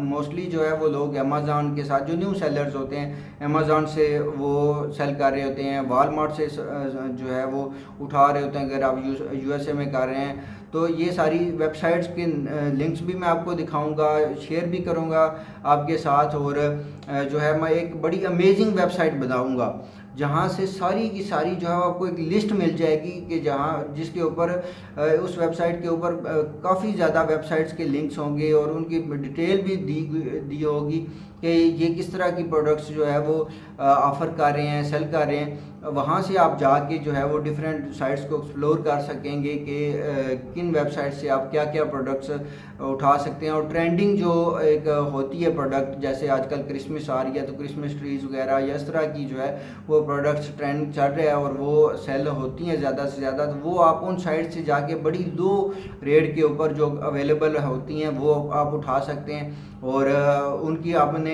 Mostly जो है वो लोग अमेज़ॉन के साथ, जो न्यू सेलर्स होते हैं, अमेज़ॉन से वो सेल कर रहे होते हैं, वॉलमार्ट से जो है वो उठा रहे होते हैं, अगर आप यूएसए में कर रहे हैं। तो ये सारी वेबसाइट्स के लिंक्स भी मैं आपको दिखाऊंगा, शेयर भी करूंगा आपके साथ। और जो है मैं एक बड़ी अमेजिंग वेबसाइट बनाऊंगा जहाँ से सारी की सारी जो है आपको एक लिस्ट मिल जाएगी कि जहाँ जिसके ऊपर उस वेबसाइट के ऊपर काफ़ी ज़्यादा वेबसाइट्स के लिंक्स होंगे और उनकी डिटेल भी दी होगी कि ये किस तरह की प्रोडक्ट्स जो है वो ऑफ़र कर रहे हैं, सेल कर रहे हैं। वहाँ से आप जाके जो है वो डिफरेंट साइट्स को एक्सप्लोर कर सकेंगे कि किन वेबसाइट से आप क्या क्या प्रोडक्ट्स उठा सकते हैं। और ट्रेंडिंग जो एक होती है प्रोडक्ट, जैसे आजकल क्रिसमस आ रही है तो क्रिसमस ट्रीज़ वगैरह या इस तरह की जो है वो प्रोडक्ट्स ट्रेंड चल रहा है और वो सेल होती हैं ज़्यादा से ज़्यादा, तो वो आप उन साइट से जाके बड़ी लो रेट के ऊपर जो अवेलेबल होती हैं वो आप उठा सकते हैं। और उनकी आपने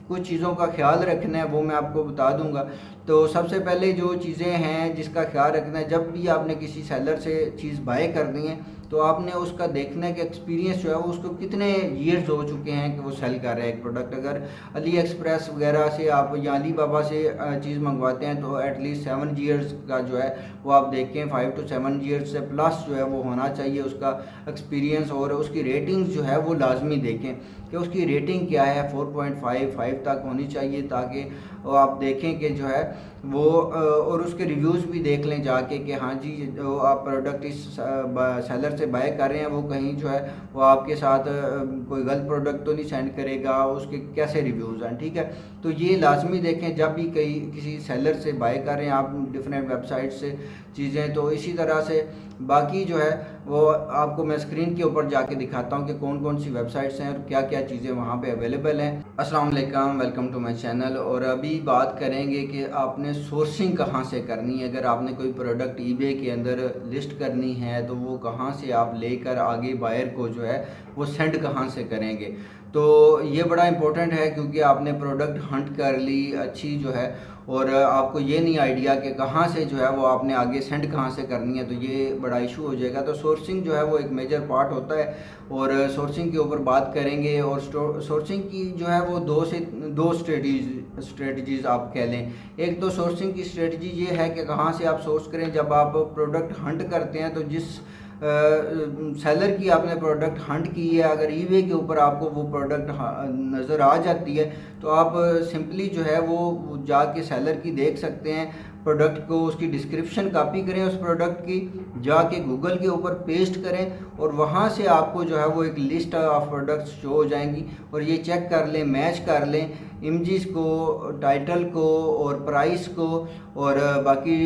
कुछ चीज़ों का ख्याल रखना है, वो मैं आपको बता दूंगा। तो सबसे पहले जो चीज़ें हैं जिसका ख्याल रखना है, जब भी आपने किसी सेलर से चीज़ बाय करनी है तो आपने उसका देखना है कि एक्सपीरियंस जो है वो उसको कितने ईयर्स हो चुके हैं कि वो सेल कर रहा है एक प्रोडक्ट। अगर अली एक्सप्रेस वगैरह से आप या अली बाबा से चीज़ मंगवाते हैं तो एटलीस्ट 7 ईयर्स का जो है वो आप देखें, 5 to 7 ईयर्स से प्लस जो है वो होना चाहिए उसका एक्सपीरियंस। और उसकी रेटिंग्स जो है वो लाजमी देखें कि उसकी रेटिंग क्या है, 4.5 5 तक होनी चाहिए, ताकि आप देखें कि जो है वो और उसके रिव्यूज़ भी देख लें जाके कि हाँ जी जो आप प्रोडक्ट इस सेलर से बाय कर रहे हैं वो कहीं जो है वो आपके साथ कोई गलत प्रोडक्ट तो नहीं सेंड करेगा, उसके कैसे रिव्यूज़ हैं, ठीक है। तो ये लाजमी देखें जब भी किसी सेलर से बाय कर रहे हैं आप डिफरेंट वेबसाइट से चीज़ें। तो इसी तरह से बाकी जो है वो आपको मैं स्क्रीन के ऊपर जाके दिखाता हूँ कि कौन कौन सी वेबसाइट्स हैं और क्या क्या चीज़ें वहाँ पे अवेलेबल हैं। अस्सलाम वालेकुम, वेलकम टू माय चैनल। और अभी बात करेंगे कि आपने सोर्सिंग कहाँ से करनी है। अगर आपने कोई प्रोडक्ट ईबे के अंदर लिस्ट करनी है तो वो कहाँ से आप लेकर आगे बायर को जो है वो सेंड कहाँ से करेंगे। तो ये बड़ा इंपॉर्टेंट है क्योंकि आपने प्रोडक्ट हंट कर ली अच्छी जो है और आपको ये नहीं आइडिया कि कहाँ से जो है वो आपने आगे सेंड कहाँ से करनी है, तो ये बड़ा इशू हो जाएगा। तो सोर्सिंग जो है वो एक मेजर पार्ट होता है और सोर्सिंग के ऊपर बात करेंगे। और सोर्सिंग की जो है वो दो स्ट्रेटजीज़ आप कह लें। एक तो सोर्सिंग की स्ट्रेटजी ये है कि कहाँ से आप सोर्स करें। जब आप प्रोडक्ट हंट करते हैं तो जिस सेलर की आपने प्रोडक्ट हंट की है, अगर ईबे के ऊपर आपको वो प्रोडक्ट नज़र आ जाती है तो आप सिंपली जो है वो जाके सेलर की देख सकते हैं प्रोडक्ट को, उसकी डिस्क्रिप्शन कॉपी करें उस प्रोडक्ट की, जाके गूगल के ऊपर पेस्ट करें और वहाँ से आपको जो है वो एक लिस्ट ऑफ प्रोडक्ट्स शो हो जाएंगी। और ये चेक कर लें, मैच कर लें इमेजेस को, टाइटल को और प्राइस को, और बाकी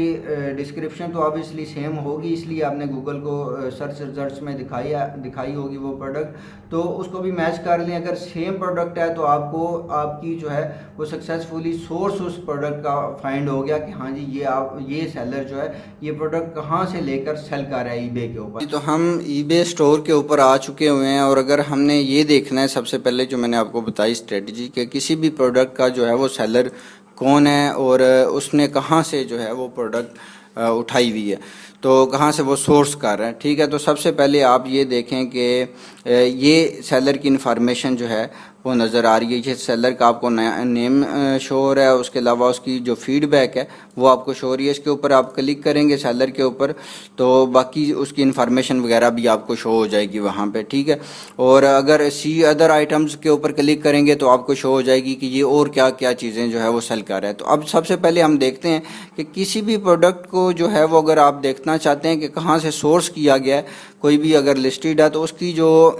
डिस्क्रिप्शन तो ऑब्वियसली सेम होगी, इसलिए आपने गूगल को सर्च रिजल्ट्स में दिखाई होगी वो प्रोडक्ट, तो उसको भी मैच कर लें। अगर सेम प्रोडक्ट है तो आपको आपकी जो है वो सक्सेसफुली सोर्स उस प्रोडक्ट का फाइंड हो गया कि हाँ जी ये सेलर जो है ये प्रोडक्ट कहाँ से लेकर सेल कर रहा है ईबे के ऊपर। तो हम ईबे स्टोर के ऊपर आ चुके हुए हैं और अगर हमने ये देखना है सबसे पहले जो मैंने आपको बताई स्ट्रेटजी कि किसी भी प्रोडक्ट का जो है वो सेलर कौन है और उसने कहाँ से जो है वो प्रोडक्ट उठाई हुई है, तो कहाँ से वो सोर्स कर रहे हैं, ठीक है। तो सबसे पहले आप ये देखें कि ये सेलर की इन्फॉर्मेशन जो है वो नज़र आ रही है। ये सेलर का आपको नेम शो हो रहा है, उसके अलावा उसकी जो फीडबैक है वो आपको शो हो रही है। इसके ऊपर आप क्लिक करेंगे सेलर के ऊपर तो बाकी उसकी इन्फॉर्मेशन वगैरह भी आपको शो हो जाएगी वहाँ पे, ठीक है। और अगर सी अदर आइटम्स के ऊपर क्लिक करेंगे तो आपको शो हो जाएगी कि ये और क्या क्या चीज़ें जो है वो सेल कर रहा है। तो अब सबसे पहले हम देखते हैं कि किसी भी प्रोडक्ट को जो है वो अगर आप देखना चाहते हैं कि कहाँ से सोर्स किया गया है, कोई भी अगर लिस्टेड है तो उसकी जो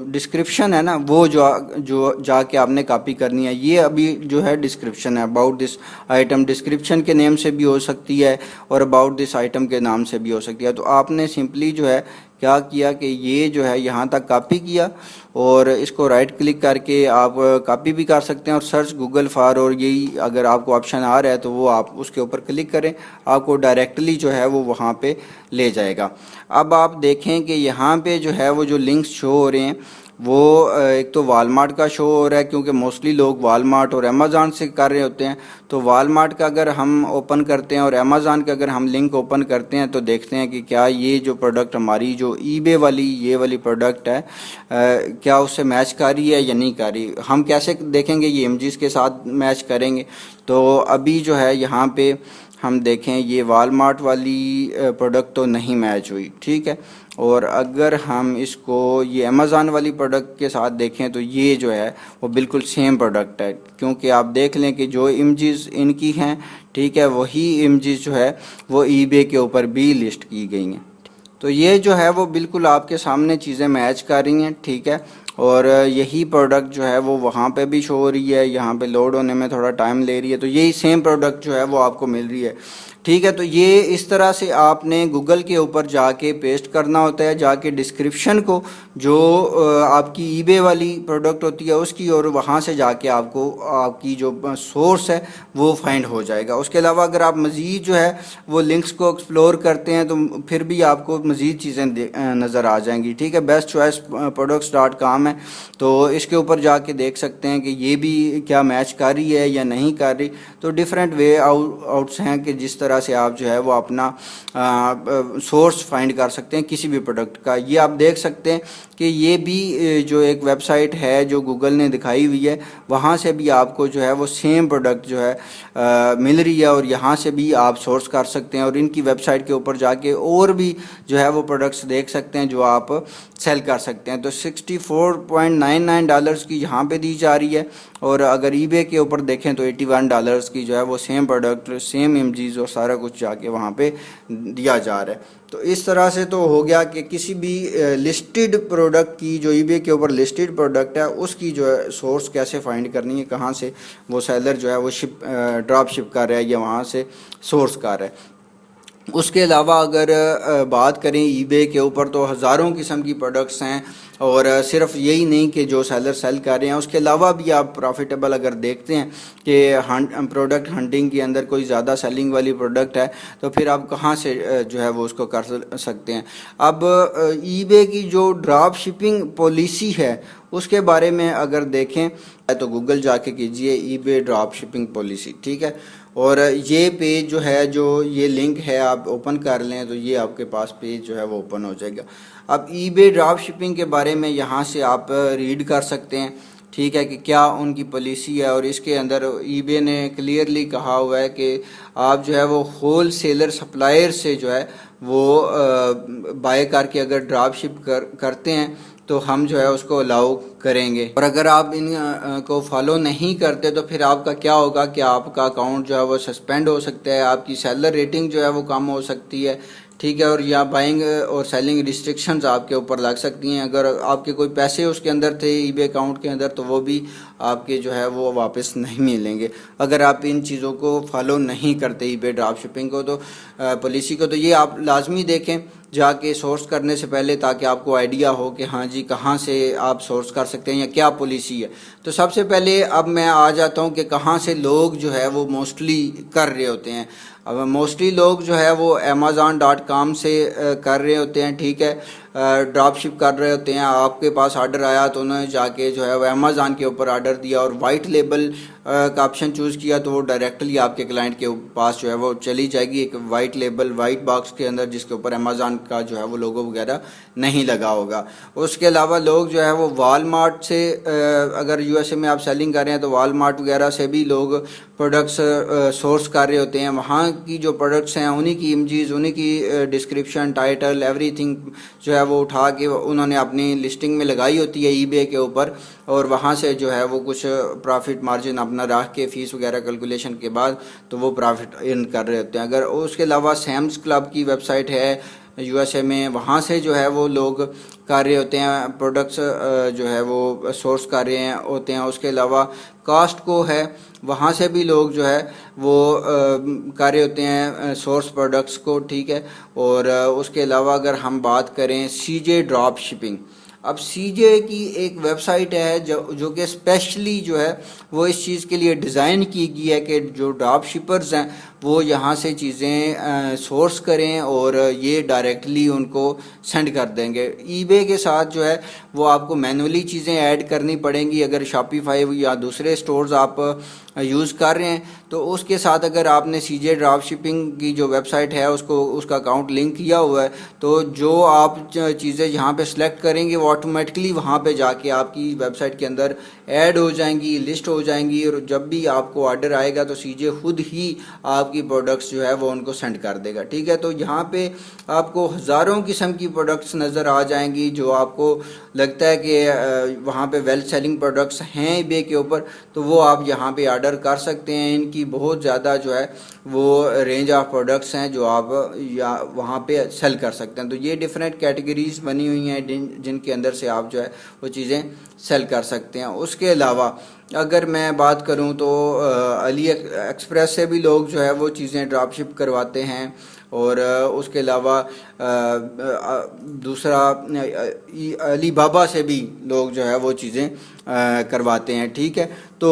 डिस्क्रिप्शन है ना वो जो जाके आपने कॉपी करनी है। ये अभी जो है डिस्क्रिप्शन है, अबाउट दिस आइटम, डिस्क्रिप्शन के नेम से भी हो सकती है और अबाउट दिस आइटम के नाम से भी हो सकती है। तो आपने सिंपली जो है क्या किया कि ये जो है यहाँ तक कॉपी किया और इसको राइट क्लिक करके आप कॉपी भी कर सकते हैं और सर्च गूगल फॉर, और यही अगर आपको ऑप्शन आ रहा है तो वो आप उसके ऊपर क्लिक करें, आपको डायरेक्टली जो है वो वहाँ पे ले जाएगा। अब आप देखें कि यहाँ पे जो है वो जो लिंक्स शो हो रहे हैं वो एक तो वालमार्ट का शो हो रहा है, क्योंकि मोस्टली लोग वालमार्ट और अमेज़ॉन से कर रहे होते हैं। तो वालमार्ट का अगर हम ओपन करते हैं और अमेज़ॉन का अगर हम लिंक ओपन करते हैं तो देखते हैं कि क्या ये जो प्रोडक्ट हमारी जो ईबे वाली ये वाली प्रोडक्ट है क्या उससे मैच कर रही है या नहीं कर रही। हम कैसे देखेंगे, ये इमेजेस के साथ मैच करेंगे। तो अभी जो है यहाँ पे हम देखें, ये वालमार्ट वाली प्रोडक्ट तो नहीं मैच हुई, ठीक है। और अगर हम इसको ये अमेज़ॉन वाली प्रोडक्ट के साथ देखें तो ये जो है वो बिल्कुल सेम प्रोडक्ट है, क्योंकि आप देख लें कि जो इमेजेस इनकी हैं, ठीक है, वही इमेजेस जो है वो ईबे के ऊपर भी लिस्ट की गई हैं। तो ये जो है वो बिल्कुल आपके सामने चीज़ें मैच कर रही हैं, ठीक है। और यही प्रोडक्ट जो है वो वहाँ पे भी शो हो रही है, यहाँ पे लोड होने में थोड़ा टाइम ले रही है, तो यही सेम प्रोडक्ट जो है वो आपको मिल रही है, ठीक है। तो ये इस तरह से आपने गूगल के ऊपर जाके पेस्ट करना होता है, जाके डिस्क्रिप्शन को जो आपकी ईबे वाली प्रोडक्ट होती है उसकी, और वहाँ से जाके आपको आपकी जो सोर्स है वो फाइंड हो जाएगा। उसके अलावा अगर आप मज़ीद जो है वो लिंक्स को एक्सप्लोर करते हैं तो फिर भी आपको मज़ीद चीज़ें नज़र आ जाएंगी, ठीक है। बेस्ट चॉइस products.com है, तो इसके ऊपर जाके देख सकते हैं कि ये भी क्या मैच कर रही है या नहीं कर रही। तो डिफरेंट वे आउट्स हैं कि जिस तरह से आप जो है वो अपना सोर्स फाइंड कर सकते हैं किसी भी प्रोडक्ट का। ये आप देख सकते हैं कि ये भी जो एक वेबसाइट है जो गूगल ने दिखाई हुई है, वहाँ से भी आपको जो है वो सेम प्रोडक्ट जो है मिल रही है, और यहाँ से भी आप सोर्स कर सकते हैं और इनकी वेबसाइट के ऊपर जाके और भी जो है वो प्रोडक्ट्स देख सकते हैं जो आप सेल कर सकते हैं। तो $64.99 की यहाँ पे दी जा रही है, और अगर ईबे के ऊपर देखें तो $81 की जो है वो सेम प्रोडक्ट, सेम इमेजेस और सारा कुछ जाके वहाँ पे दिया जा रहा है। तो इस तरह से तो हो गया कि किसी भी लिस्टेड प्रोडक्ट की, जो ईबे के ऊपर लिस्टेड प्रोडक्ट है उसकी जो है सोर्स कैसे फाइंड करनी है, कहाँ से वो सेलर जो है वो ड्रॉप शिप कर रहा है या वहाँ से सोर्स कर रहा है। उसके अलावा अगर बात करें ईबे के ऊपर तो हज़ारों किस्म की प्रोडक्ट्स हैं, और सिर्फ यही नहीं कि जो सेलर सेल कर रहे हैं, उसके अलावा भी आप प्रॉफिटेबल अगर देखते हैं कि प्रोडक्ट हंटिंग के अंदर कोई ज़्यादा सेलिंग वाली प्रोडक्ट है तो फिर आप कहाँ से जो है वो उसको कर सकते हैं। अब ईबे की जो ड्रॉप शिपिंग पॉलिसी है उसके बारे में अगर देखें तो गूगल जाके कीजिए ईबे ड्रॉप शिपिंग पॉलिसी, ठीक है। और ये पेज जो है, जो ये लिंक है आप ओपन कर लें तो ये आपके पास पेज जो है वो ओपन हो जाएगा। अब ईबे ड्रॉप शिपिंग के बारे में यहाँ से आप रीड कर सकते हैं, ठीक है, कि क्या उनकी पॉलिसी है। और इसके अंदर ईबे ने क्लियरली कहा हुआ है कि आप जो है वो होल सेलर सप्लायर से जो है वो बाय करके अगर ड्रॉप शिप करते हैं तो हम जो है उसको अलाउ करेंगे। और अगर आप इन को फॉलो नहीं करते तो फिर आपका क्या होगा कि आपका अकाउंट जो है वो सस्पेंड हो सकता है, आपकी सेलर रेटिंग जो है वो कम हो सकती है, ठीक है। और या बाइंग और सेलिंग रिस्ट्रिक्शंस आपके ऊपर लग सकती हैं। अगर आपके कोई पैसे उसके अंदर थे ईबे अकाउंट के अंदर तो वो भी आपके जो है वो वापस नहीं मिलेंगे अगर आप इन चीज़ों को फॉलो नहीं करते ईबे ड्रॉप शिपिंग को। तो पॉलिसी को तो ये आप लाजमी देखें जाके सोर्स करने से पहले, ताकि आपको आइडिया हो कि हाँ जी कहाँ से आप सोर्स कर सकते हैं या क्या पॉलिसी है। तो सबसे पहले अब मैं आ जाता हूँ कि कहाँ से लोग जो है वो मोस्टली कर रहे होते हैं। अब मोस्टली लोग जो है वो Amazon.com से कर रहे होते हैं, ठीक है, ड्रॉप शिप कर रहे होते हैं। आपके पास ऑर्डर आया तो उन्होंने जाके जो है वो अमेज़ॉन के ऊपर ऑर्डर दिया और वाइट लेबल का ऑप्शन चूज़ किया तो वो डायरेक्टली आपके क्लाइंट के पास जो है वो चली जाएगी एक वाइट लेबल वाइट बॉक्स के अंदर, जिसके ऊपर अमेज़ॉन का जो है वो लोगो वगैरह नहीं लगा होगा। उसके अलावा लोग जो है वो वालमार्ट से अगर यूएसए में आप सेलिंग कर रहे हैं तो वालमार्ट वगैरह से भी लोग प्रोडक्ट्स सोर्स कर रहे होते हैं। वहाँ की जो प्रोडक्ट्स हैं उन्हीं की इमेजेस, उन्हीं की डिस्क्रिप्शन, टाइटल, एवरीथिंग जो है वो उठा के उन्होंने अपनी लिस्टिंग में लगाई होती है ईबे के ऊपर, और वहाँ से जो है वो कुछ प्रॉफिट मार्जिन अपना रख के फ़ीस वगैरह कैलकुलेशन के बाद तो वो प्रॉफिट अर्न कर रहे होते हैं। अगर उसके अलावा सैम्स क्लब की वेबसाइट है यूएसए में, वहाँ से जो है वो लोग कर रहे होते हैं प्रोडक्ट्स जो है वो सोर्स कर रहे हैं होते हैं। उसके अलावा कॉस्टको है, वहाँ से भी लोग जो है वो कर रहे होते हैं सोर्स प्रोडक्ट्स को, ठीक है। और उसके अलावा अगर हम बात करें सीजे ड्रॉप शिपिंग, अब सीजे की एक वेबसाइट है जो कि स्पेशली जो है वो इस चीज़ के लिए डिज़ाइन की गई है कि जो ड्रॉप शिपर्स हैं वो यहाँ से चीज़ें सोर्स करें और ये डायरेक्टली उनको सेंड कर देंगे। ईबे के साथ जो है वो आपको मैनुअली चीज़ें ऐड करनी पड़ेंगी। अगर शॉपिफाई या दूसरे स्टोर्स आप यूज़ कर रहे हैं तो उसके साथ अगर आपने सीजे ड्रॉप शिपिंग की जो वेबसाइट है उसका अकाउंट लिंक किया हुआ है तो जो आप चीज़ें यहाँ पे सिलेक्ट करेंगे वो ऑटोमेटिकली वहाँ पे जाके आपकी वेबसाइट के अंदर ऐड हो जाएंगी, लिस्ट हो जाएंगी, और जब भी आपको ऑर्डर आएगा तो सीजे खुद ही आपकी प्रोडक्ट्स जो है वो उनको सेंड कर देगा। ठीक है, तो यहाँ पे आपको हज़ारों किस्म की प्रोडक्ट्स नज़र आ जाएंगी जो आपको लगता है कि वहाँ पे वेल सेलिंग प्रोडक्ट्स हैं ईबे के ऊपर, तो वो आप यहाँ पे ऑर्डर कर सकते हैं। इनकी बहुत ज़्यादा जो है वो रेंज ऑफ प्रोडक्ट्स हैं जो आप या वहाँ पे सेल कर सकते हैं। तो ये डिफरेंट कैटेगरीज बनी हुई हैं जिनके अंदर से आप जो है वो चीज़ें सेल कर सकते हैं। उसके अलावा अगर मैं बात करूं तो अली एक्सप्रेस से भी लोग जो है वो चीज़ें ड्रॉप शिप करवाते हैं, और उसके अलावा दूसरा अली बाबा से भी लोग जो है वो चीज़ें करवाते हैं। ठीक है, तो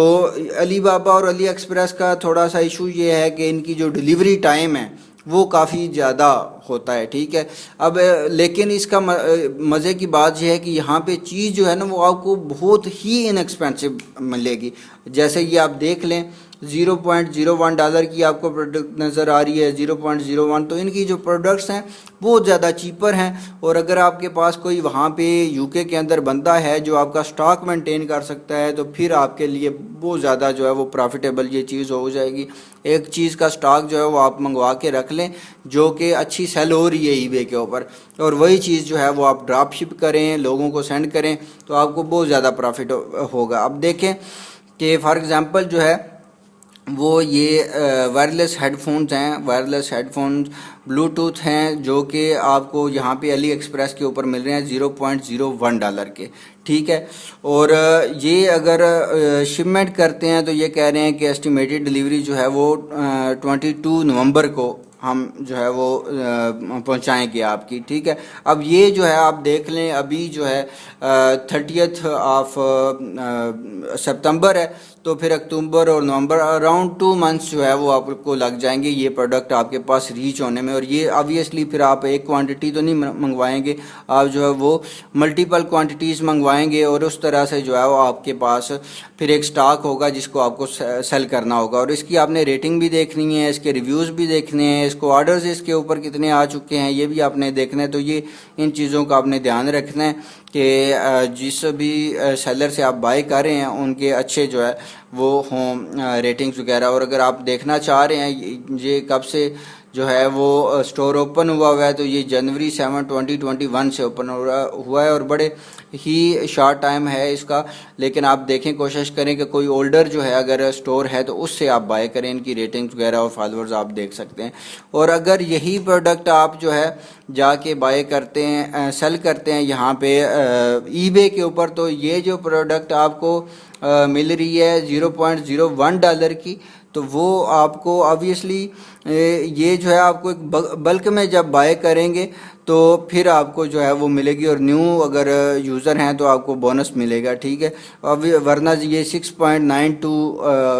अली बाबा और अली एक्सप्रेस का थोड़ा सा इशू ये है कि इनकी जो डिलीवरी टाइम है वो काफ़ी ज़्यादा होता है। ठीक है, अब लेकिन इसका मज़े की बात यह है कि यहाँ पे चीज़ जो है ना वो आपको बहुत ही इनएक्सपेंसिव मिलेगी। जैसे ये आप देख लें $0.01 की आपको प्रोडक्ट नज़र आ रही है, 0.01, तो इनकी जो प्रोडक्ट्स हैं बहुत ज़्यादा चीपर हैं। और अगर आपके पास कोई वहाँ पे यूके के अंदर बंदा है जो आपका स्टॉक मेंटेन कर सकता है तो फिर आपके लिए बहुत ज़्यादा जो है वो प्रॉफिटेबल ये चीज़ हो जाएगी। एक चीज़ का स्टॉक जो है वो आप मंगवा के रख लें जो कि अच्छी सेल हो रही है ईबे के ऊपर, और वही चीज़ जो है वो आप ड्रॉप शिप करें, लोगों को सेंड करें, तो आपको बहुत ज़्यादा प्रॉफिट होगा। अब देखें कि फॉर एग्ज़ाम्पल जो है वो ये वायरलेस हेडफोन्स हैं, वायरलेस हेडफोन्स ब्लूटूथ हैं जो कि आपको यहाँ पे अली एक्सप्रेस के ऊपर मिल रहे हैं $0.01 के। ठीक है, और ये अगर शिपमेंट करते हैं तो ये कह रहे हैं कि एस्टिमेटेड डिलीवरी जो है वो 22 नवंबर को हम जो है वो पहुंचाएंगे आपकी। ठीक है, अब ये जो है आप देख लें अभी जो है 30th ऑफ सितंबर है, तो फिर अक्टूबर और नवंबर अराउंड 2 मंथ्स जो है वो आपको लग जाएंगे ये प्रोडक्ट आपके पास रीच होने में। और ये ऑब्वियसली फिर आप एक क्वांटिटी तो नहीं मंगवाएंगे, आप जो है वो मल्टीपल क्वांटिटीज़ मंगवाएंगे, और उस तरह से जो है वो आपके पास फिर एक स्टॉक होगा जिसको आपको सेल करना होगा। और इसकी आपने रेटिंग भी देखनी है, इसके रिव्यूज़ भी देखने हैं, इसको ऑर्डर्स इसके ऊपर कितने आ चुके हैं ये भी आपने देखना है। तो ये इन चीज़ों का आपने ध्यान रखना है कि जिस भी सेलर से आप बाय कर रहे हैं उनके अच्छे जो है वो हों रेटिंग्स वगैरह। और अगर आप देखना चाह रहे हैं ये कब से जो है वो स्टोर ओपन हुआ है, तो ये जनवरी 7, 2021 से ओपन हुआ है, और बड़े ही शॉर्ट टाइम है इसका। लेकिन आप देखें, कोशिश करें कि कोई ओल्डर जो है अगर स्टोर है तो उससे आप बाय करें, इनकी रेटिंग्स वगैरह और फॉलोअर्स आप देख सकते हैं। और अगर यही प्रोडक्ट आप जो है जाके बाय करते हैं, सेल करते हैं यहाँ पे ईबे के ऊपर, तो ये जो प्रोडक्ट आपको मिल रही है $0.01 की, तो वो आपको ऑब्वियसली ये जो है आपको एक बल्क में जब बाय करेंगे तो फिर आपको जो है वो मिलेगी, और न्यू अगर यूज़र हैं तो आपको बोनस मिलेगा। ठीक है, अब वरना ये 6.92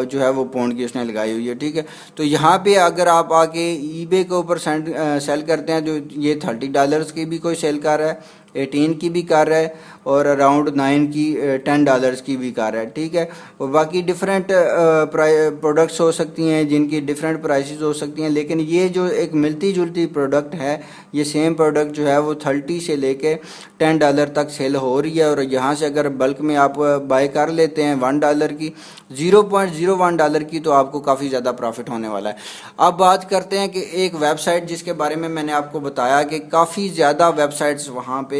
जो है वो पाउंड की उसने लगाई हुई है। ठीक है, तो यहाँ पे अगर आप आके ईबे के ऊपर सेल करते हैं, जो ये $30 की भी कोई सेल कर रहा है, 18 की भी कर रहा है, और अराउंड 9 की $10 की भी कर रहा है। ठीक है, और बाकी डिफरेंट प्रोडक्ट्स हो सकती हैं जिनकी डिफरेंट प्राइसेस हो सकती हैं, लेकिन ये जो एक मिलती जुलती प्रोडक्ट है, ये सेम प्रोडक्ट जो है वो 30 से लेके $10 तक सेल हो रही है। और यहाँ से अगर बल्क में आप बाय कर लेते हैं $1 की, $0.01 की, तो आपको काफ़ी ज़्यादा प्रॉफिट होने वाला है। अब बात करते हैं कि एक वेबसाइट जिसके बारे में मैंने आपको बताया कि काफ़ी ज़्यादा वेबसाइट्स वहाँ पे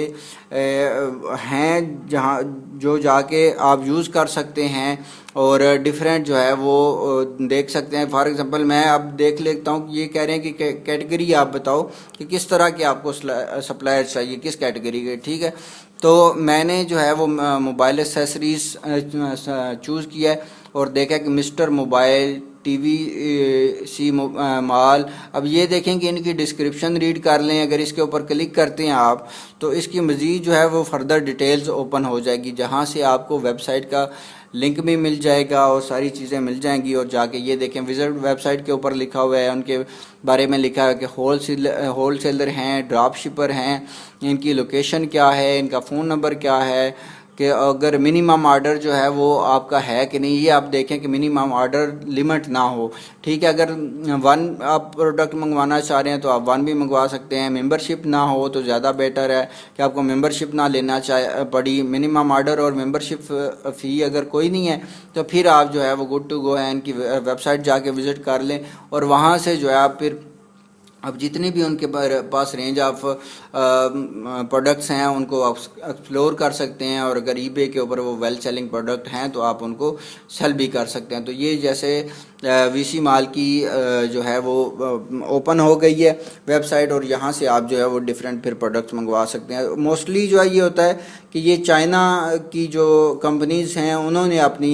हैं जहाँ जो जाके आप यूज़ कर सकते हैं और डिफरेंट जो है वो देख सकते हैं। फॉर एग्जांपल मैं अब देख लेता हूँ, ये कह रहे हैं कि कैटेगरी आप बताओ कि किस तरह के आपको सप्लायर चाहिए, किस कैटेगरी के। ठीक है, तो मैंने जो है वो मोबाइल एसेसरीज़ चूज़ किया है और देखा कि मिस्टर मोबाइल टीवी सी माल। अब ये देखें कि इनकी डिस्क्रिप्शन रीड कर लें, अगर इसके ऊपर क्लिक करते हैं आप तो इसकी मज़ीद जो है वो फर्दर डिटेल्स ओपन हो जाएगी, जहाँ से आपको वेबसाइट का लिंक भी मिल जाएगा और सारी चीज़ें मिल जाएंगी। और जाके ये देखें, विजिट वेबसाइट के ऊपर लिखा हुआ है, उनके बारे में लिखा है कि होलसेलर हैं, ड्रॉप शिपर हैं, इनकी लोकेशन क्या है, इनका फ़ोन नंबर क्या है, कि अगर मिनिमम ऑर्डर जो है वो आपका है कि नहीं, ये आप देखें कि मिनिमम ऑर्डर लिमिट ना हो। ठीक है, अगर 1 आप प्रोडक्ट मंगवाना चाह रहे हैं तो आप 1 भी मंगवा सकते हैं। मेंबरशिप ना हो तो ज़्यादा बेटर है कि आपको मेंबरशिप ना लेना पड़ी। मिनिमम ऑर्डर और मेंबरशिप फ़ी अगर कोई नहीं है तो फिर आप जो है वो गुड टू गो है, इनकी वेबसाइट जाके विज़िट कर लें और वहाँ से जो है आप फिर अब जितनी भी उनके पास रेंज ऑफ प्रोडक्ट्स हैं उनको आप एक्सप्लोर कर सकते हैं। और अगर ईबे के ऊपर वो वेल सेलिंग प्रोडक्ट हैं तो आप उनको सेल भी कर सकते हैं। तो ये जैसे वीसी माल की जो है वो ओपन हो गई है वेबसाइट, और यहाँ से आप जो है वो डिफरेंट फिर प्रोडक्ट्स मंगवा सकते हैं। मोस्टली जो है ये होता है कि ये चाइना की जो कंपनीज़ हैं उन्होंने अपनी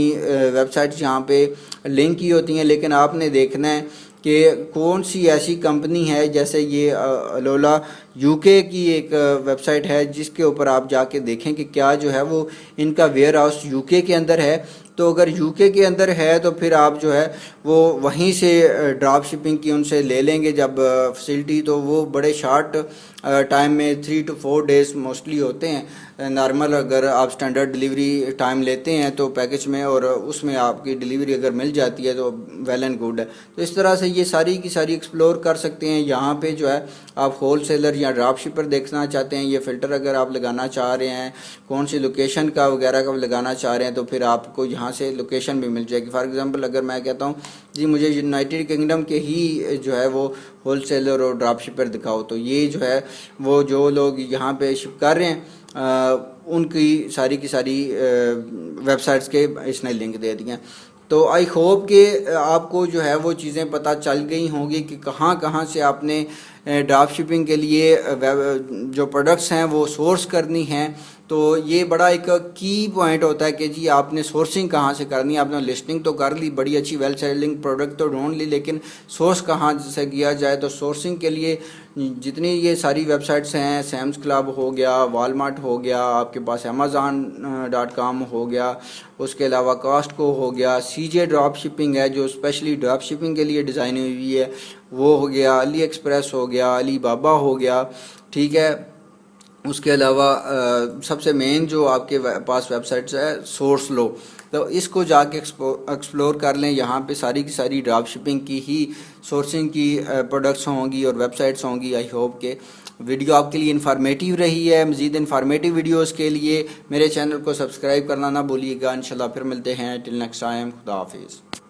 वेबसाइट्स यहाँ पे लिंक की होती हैं, लेकिन आपने देखना है कि कौन सी ऐसी कंपनी है, जैसे ये अलोला यूके की एक वेबसाइट है जिसके ऊपर आप जाके देखें कि क्या जो है वो इनका वेयर हाउस यूके के अंदर है। तो अगर यूके के अंदर है तो फिर आप जो है वो वहीं से ड्रॉप शिपिंग की उनसे ले लेंगे जब फैसिलिटी, तो वो बड़े शार्ट टाइम में 3 to 4 डेज़ मोस्टली होते हैं नॉर्मल। अगर आप स्टैंडर्ड डिलीवरी टाइम लेते हैं तो पैकेज में, और उसमें आपकी डिलीवरी अगर मिल जाती है तो वेल एंड गुड है। तो इस तरह से ये सारी की सारी एक्सप्लोर कर सकते हैं। यहाँ पे जो है आप होल सेलर या ड्रॉप शिपर देखना चाहते हैं, ये फ़िल्टर अगर आप लगाना चाह रहे हैं, कौन सी लोकेशन का वगैरह का लगाना चाह रहे हैं, तो फिर आपको यहाँ से लोकेशन भी मिल जाएगी। फॉर एग्जांपल अगर मैं कहता हूँ जी मुझे यूनाइटेड किंगडम के ही जो है वो होल सेलर और ड्रॉप शिपर दिखाओ, तो ये जो है वो जो लोग यहाँ पे शिप कर रहे हैं उनकी सारी की सारी वेबसाइट्स के इसने लिंक दे दिए। तो आई होप कि आपको जो है वो चीज़ें पता चल गई होंगी कि कहाँ कहाँ से आपने ड्रॉप शिपिंग के लिए जो प्रोडक्ट्स हैं वो सोर्स करनी हैं। तो ये बड़ा एक की पॉइंट होता है कि जी आपने सोर्सिंग कहाँ से करनी है। आपने लिस्टिंग तो कर ली, बड़ी अच्छी वेल सेलिंग प्रोडक्ट तो ढूंढ ली, लेकिन सोर्स कहाँ से किया जाए। तो सोर्सिंग के लिए जितनी ये सारी वेबसाइट्स हैं, सैम्स क्लब हो गया, वॉलमार्ट हो गया, आपके पास Amazon.com हो गया, उसके अलावा कॉस्टको हो गया, CJ ड्रॉप शिपिंग है जो स्पेशली ड्रॉप शिपिंग के लिए डिज़ाइन हुई है, वो हो गया, अली एक्सप्रेस हो गया, अली बाबा हो गया। ठीक है, उसके अलावा सबसे मेन जो आपके पास वेबसाइट्स है सोर्स लो, तो इसको जाके एक्सप्लोर कर लें। यहाँ पे सारी की सारी ड्रॉप शिपिंग की ही सोर्सिंग की प्रोडक्ट्स होंगी और वेबसाइट्स होंगी। आई होप के वीडियो आपके लिए इन्फॉर्मेटिव रही है। मज़ीद इन्फॉर्मेटिव वीडियोस के लिए मेरे चैनल को सब्सक्राइब करना ना भूलिएगा। इंशाल्लाह फिर मिलते हैं। टिल नेक्स्ट टाइम, खुदा हाफिज़।